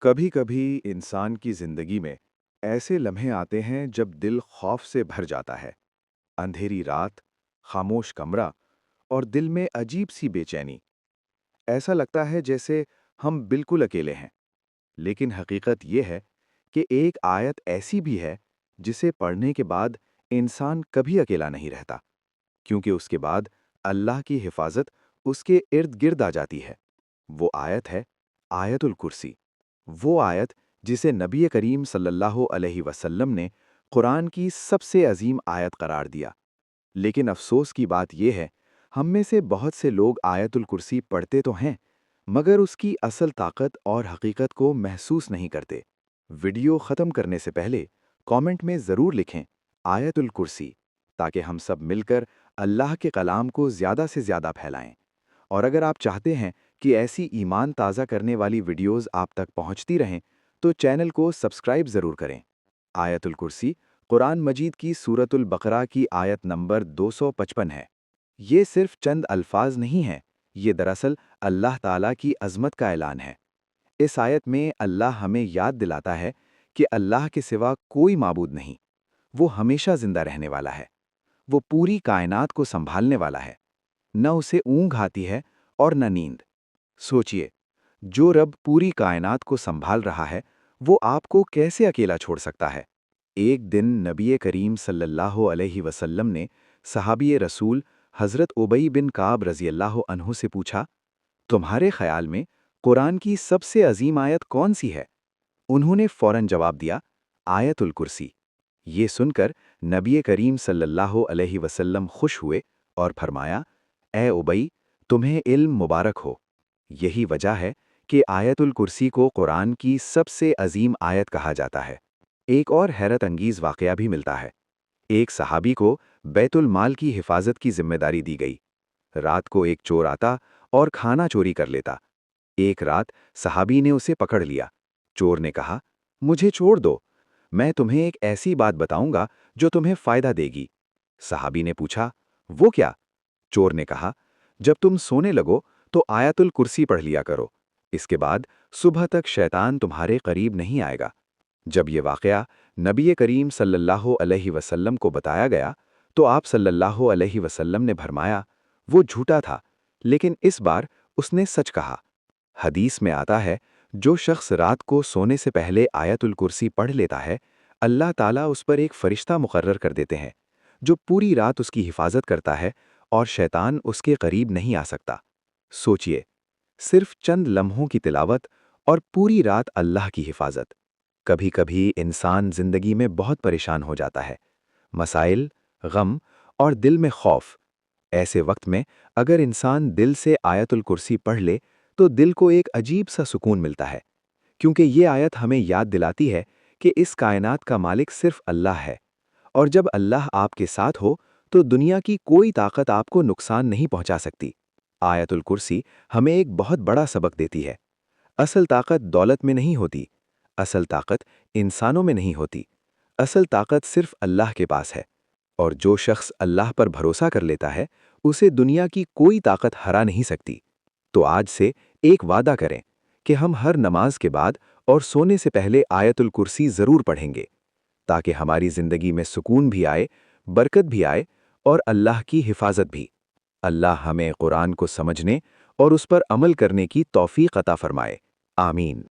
कभी कभी इंसान की जिंदगी में ऐसे लम्हे आते हैं जब दिल खौफ से भर जाता है। अंधेरी रात, खामोश कमरा और दिल में अजीब सी बेचैनी। ऐसा लगता है जैसे हम बिल्कुल अकेले हैं। लेकिन हकीकत यह है कि एक आयत ऐसी भी है जिसे पढ़ने के बाद इंसान कभी अकेला नहीं रहता, क्योंकि उसके बाद अल्लाह की हिफाजत उसके इर्द गिर्द आ जाती है। वो आयत है आयतुल कुर्सी। वो आयत जिसे नबी करीम सल्लल्लाहु अलैहि वसल्लम ने कुरान की सबसे अजीम आयत करार दिया। लेकिन अफसोस की बात यह है, हम में से बहुत से लोग आयतुल कुर्सी पढ़ते तो हैं, मगर उसकी असल ताकत और हकीकत को महसूस नहीं करते। वीडियो ख़त्म करने से पहले कमेंट में ज़रूर लिखें आयतुल कुर्सी, ताकि हम सब मिलकर अल्लाह के कलाम को ज़्यादा से ज़्यादा फैलाएं। और अगर आप चाहते हैं कि ऐसी ईमान ताज़ा करने वाली वीडियोज़ आप तक पहुंचती रहें, तो चैनल को सब्सक्राइब ज़रूर करें। आयतुल कुर्सी कुरान मजीद की सूरतुल बकरा की आयत नंबर 255 है। ये सिर्फ चंद अल्फाज नहीं हैं, ये दरअसल अल्लाह ताला की अज़मत का ऐलान है। इस आयत में अल्लाह हमें याद दिलाता है कि अल्लाह के सिवा कोई माबूद नहीं। वो हमेशा ज़िंदा रहने वाला है। वो पूरी कायनात को संभालने वाला है। न उसे ऊँघ आती है और न नींद। सोचिए, जो रब पूरी कायनात को संभाल रहा है, वो आपको कैसे अकेला छोड़ सकता है? एक दिन नबी करीम सल्लल्लाहु अलैहि वसल्लम ने सहाबी रसूल हज़रत उबई बिन काब रज़ियल्लाहु अन्हु से पूछा, तुम्हारे ख़याल में कुरान की सबसे अजीम आयत कौन सी है? उन्होंने फ़ौरन जवाब दिया, आयतुल कुर्सी। ये सुनकर नबी करीम सल्लल्लाहु अलैहि वसल्लम खुश हुए और फरमाया, ए उबई, तुम्हें इल्म मुबारक हो। यही वजह है कि आयतुल कुर्सी को कुरान की सबसे अजीम आयत कहा जाता है। एक और हैरत अंगीज़ वाक़या भी मिलता है। एक सहाबी को बैतुल माल की हिफाजत की जिम्मेदारी दी गई। रात को एक चोर आता और खाना चोरी कर लेता। एक रात सहाबी ने उसे पकड़ लिया। चोर ने कहा, मुझे छोड़ दो, मैं तुम्हें एक ऐसी बात बताऊंगा जो तुम्हें फायदा देगी। सहाबी ने पूछा, वो क्या? चोर ने कहा, जब तुम सोने लगो तो आयतुल कुर्सी पढ़ लिया करो। इसके बाद सुबह तक शैतान तुम्हारे करीब नहीं आएगा। जब ये वाक़या नबी करीम सल्लल्लाहु अलैहि वसल्लम को बताया गया, तो आप सल्लल्लाहु अलैहि वसल्लम ने फरमाया, वो झूठा था, लेकिन इस बार उसने सच कहा। हदीस में आता है, जो शख्स रात को सोने से पहले आयतुल कुर्सी पढ़ लेता है, अल्लाह ताला उस पर एक फ़रिश्ता मुकर्रर कर देते हैं, जो पूरी रात उसकी हिफाजत करता है और शैतान उसके करीब नहीं आ सकता। सोचिए, सिर्फ चंद लम्हों की तिलावत और पूरी रात अल्लाह की हिफाजत। कभी कभी इंसान जिंदगी में बहुत परेशान हो जाता है, मसाइल, गम और दिल में खौफ। ऐसे वक्त में अगर इंसान दिल से आयतुल कुर्सी पढ़ ले, तो दिल को एक अजीब सा सुकून मिलता है, क्योंकि ये आयत हमें याद दिलाती है कि इस कायनात का मालिक सिर्फ अल्लाह है। और जब अल्लाह आपके साथ हो, तो दुनिया की कोई ताकत आपको नुकसान नहीं पहुंचा सकती। आयतुल कुर्सी हमें एक बहुत बड़ा सबक देती है। असल ताकत दौलत में नहीं होती। असल ताकत इंसानों में नहीं होती। असल ताकत सिर्फ अल्लाह के पास है। और जो शख्स अल्लाह पर भरोसा कर लेता है, उसे दुनिया की कोई ताकत हरा नहीं सकती। तो आज से एक वादा करें कि हम हर नमाज के बाद और सोने से पहले आयतुल कुर्सी ज़रूर पढ़ेंगे, ताकि हमारी ज़िंदगी में सुकून भी आए, बरकत भी आए और अल्लाह की हिफाजत भी। अल्लाह हमें कुरान को समझने और उस पर अमल करने की तौफीक अता फरमाए। आमीन।